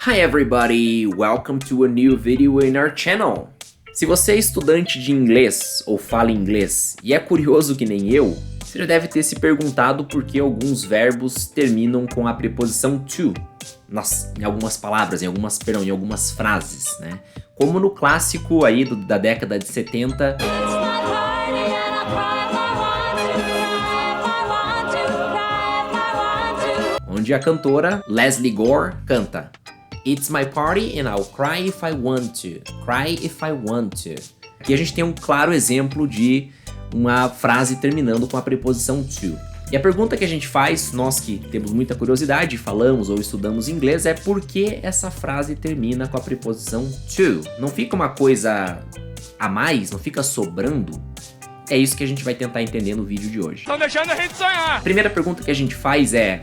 Hi everybody, welcome to a new video in our channel. Se você é estudante de inglês ou fala inglês e é curioso que nem eu, você já deve ter se perguntado por que alguns verbos terminam com a preposição to em algumas palavras, em algumas frases, né? Como no clássico aí da década de 70, onde a cantora Lesley Gore canta It's my party and I'll cry if I want to. Cry if I want to. Aqui a gente tem um claro exemplo de uma frase terminando com a preposição to. E a pergunta que a gente faz, nós que temos muita curiosidade, falamos ou estudamos inglês, é por que essa frase termina com a preposição to? Não fica uma coisa a mais? Não fica sobrando? É isso que a gente vai tentar entender no vídeo de hoje. Estão deixando a gente sonhar! A primeira pergunta que a gente faz é: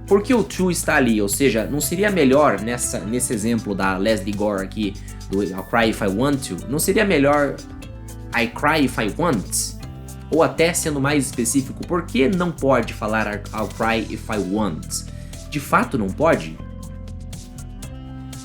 por que o to está ali? Ou seja, não seria melhor, nesse exemplo da Lesley Gore aqui, do I'll cry if I want to, não seria melhor I cry if I want? Ou até sendo mais específico, por que não pode falar I'll cry if I want? De fato não pode?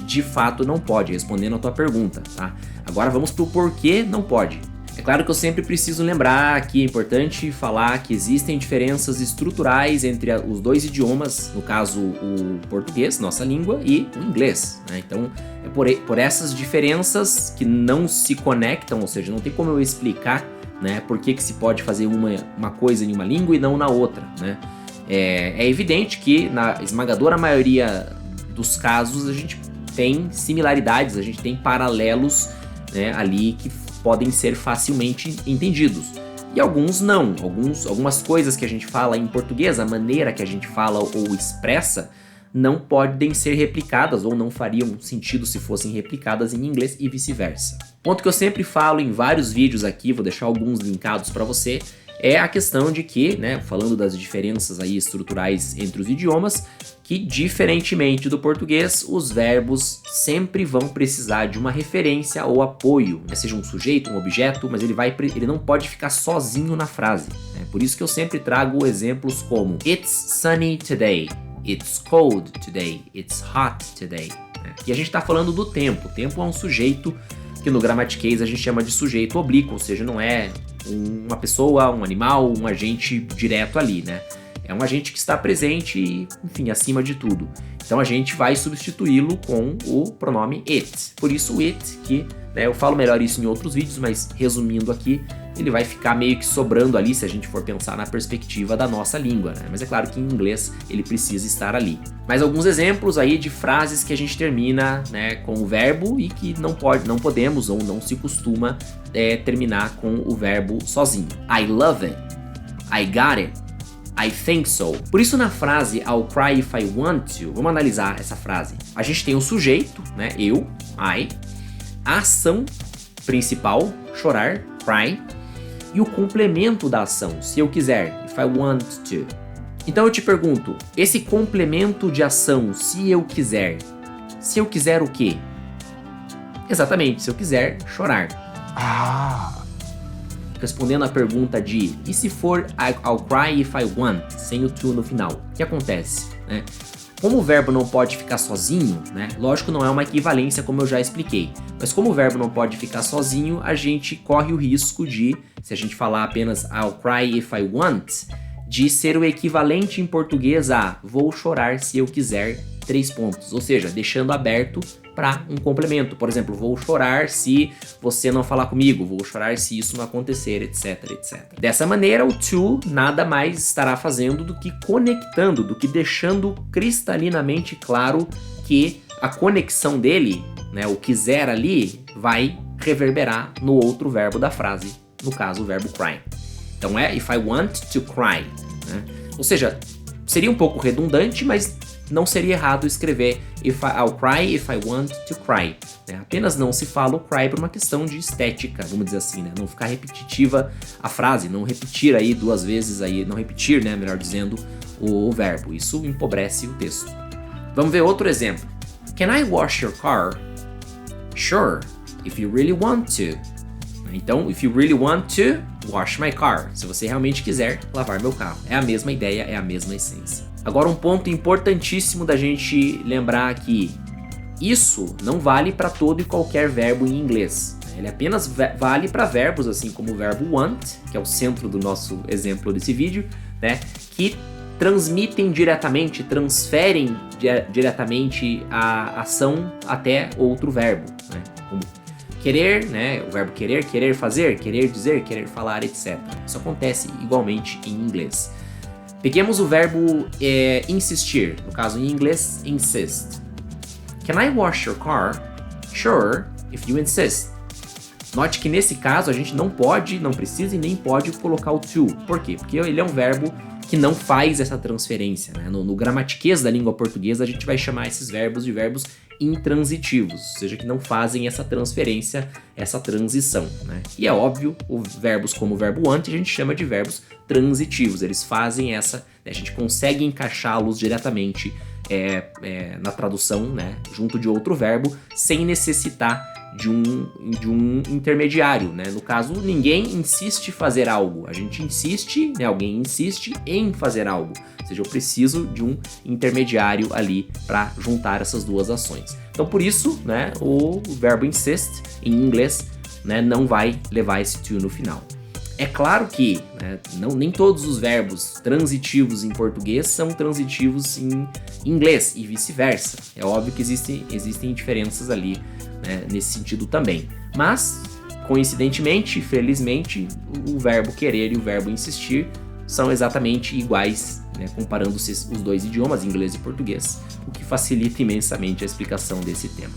De fato não pode, respondendo a tua pergunta, tá? Agora vamos pro porquê não pode. É claro que eu sempre preciso lembrar que é importante falar que existem diferenças estruturais entre os dois idiomas, no caso o português, nossa língua, e o inglês, né? Então é por essas diferenças que não se conectam, ou seja, não tem como eu explicar, né, por que se pode fazer uma coisa em uma língua e não na outra, né? É evidente que na esmagadora maioria dos casos a gente tem similaridades, a gente tem paralelos, né, ali que podem ser facilmente entendidos. E alguns não. Algumas coisas que a gente fala em português, a maneira que a gente fala ou expressa, não podem ser replicadas ou não fariam sentido se fossem replicadas em inglês e vice-versa. Ponto que eu sempre falo em vários vídeos aqui, vou deixar alguns linkados para você, é a questão de que, né, falando das diferenças aí estruturais entre os idiomas, que diferentemente do português, os verbos sempre vão precisar de uma referência ou apoio, né? Seja um sujeito, um objeto, mas ele não pode ficar sozinho na frase, né? Por isso que eu sempre trago exemplos como It's sunny today, It's cold today, It's hot today, né? E a gente está falando do tempo. O tempo é um sujeito que no gramatiquês a gente chama de sujeito oblíquo, ou seja, não é uma pessoa, um animal, um agente direto ali, né? É um agente que está presente e, enfim, acima de tudo. Então a gente vai substituí-lo com o pronome it. Por isso it, que, né, eu falo melhor isso em outros vídeos, mas resumindo aqui, ele vai ficar meio que sobrando ali se a gente for pensar na perspectiva da nossa língua, né? Mas é claro que em inglês ele precisa estar ali. Mais alguns exemplos aí de frases que a gente termina, né, com o verbo e que não podemos ou não se costuma terminar com o verbo sozinho. I love it. I got it. I think so. Por isso na frase I'll cry if I want to, vamos analisar essa frase. A gente tem o sujeito, né, eu, I, a ação principal, chorar, cry, e o complemento da ação, se eu quiser, if I want to. Então eu te pergunto, esse complemento de ação, se eu quiser o quê? Exatamente, se eu quiser chorar. Respondendo a pergunta de e se for I'll cry if I want, sem o to no final, o que acontece, né? Como o verbo não pode ficar sozinho, né? Lógico, não é uma equivalência como eu já expliquei, mas como o verbo não pode ficar sozinho, a gente corre o risco de, se a gente falar apenas I'll cry if I want, de ser o equivalente em português a vou chorar se eu quiser, 3 pontos, ou seja, deixando aberto para um complemento. Por exemplo, vou chorar se você não falar comigo, vou chorar se isso não acontecer, etc, etc. Dessa maneira, o to nada mais estará fazendo do que conectando, do que deixando cristalinamente claro que a conexão dele, né, o quiser ali, vai reverberar no outro verbo da frase, no caso o verbo cry. Então é if I want to cry, né? Ou seja, seria um pouco redundante, mas não seria errado escrever I'll cry if I want to cry, né? Apenas não se fala o cry por uma questão de estética, vamos dizer assim, né? Não ficar repetitiva a frase, não repetir aí 2 vezes, aí, não repetir, né, melhor dizendo, o verbo. Isso empobrece o texto. Vamos ver outro exemplo. Can I wash your car? Sure, if you really want to. Então, if you really want to, wash my car. Se você realmente quiser lavar meu carro. É a mesma ideia, é a mesma essência. Agora um ponto importantíssimo da gente lembrar aqui. isso não vale para todo e qualquer verbo em inglês. Ele apenas vale para verbos, assim como o verbo want, que é o centro do nosso exemplo desse vídeo, né, que transmitem diretamente, transferem diretamente a ação até outro verbo, né, como querer, né, o verbo querer, querer fazer, querer dizer, querer falar, etc. Isso acontece igualmente em inglês. Peguemos o verbo insistir, no caso em inglês, insist. Can I wash your car? Sure, if you insist. Note que nesse caso a gente não pode, não precisa e nem pode colocar o to. Por quê? Porque ele é um verbo que não faz essa transferência, né? No gramatiquês da língua portuguesa a gente vai chamar esses verbos de verbos intransitivos, ou seja, que não fazem essa transferência, essa transição, né? E é óbvio, verbos como o verbo want a gente chama de verbos transitivos, eles fazem essa, né? A gente consegue encaixá-los diretamente na tradução, né? Junto de outro verbo, sem necessitar de um intermediário, né? No caso, ninguém insiste em fazer algo, a gente insiste, né? Alguém insiste em fazer algo, ou seja, eu preciso de um intermediário ali para juntar essas duas ações. Então, por isso, né, o verbo insist em inglês, né, não vai levar esse to no final. É claro que, né, nem todos os verbos transitivos em português são transitivos em inglês e vice-versa. É óbvio que existem diferenças ali, né, nesse sentido também. Mas, coincidentemente, felizmente, o verbo querer e o verbo insistir são exatamente iguais, né, comparando-se os dois idiomas, inglês e português, o que facilita imensamente a explicação desse tema.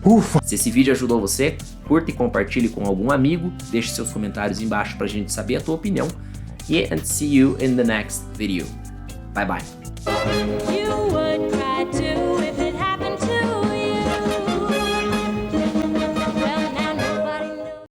Ufa! Se esse vídeo ajudou você, curta e compartilhe com algum amigo, deixe seus comentários embaixo pra gente saber a tua opinião, and see you in the next video. Bye bye!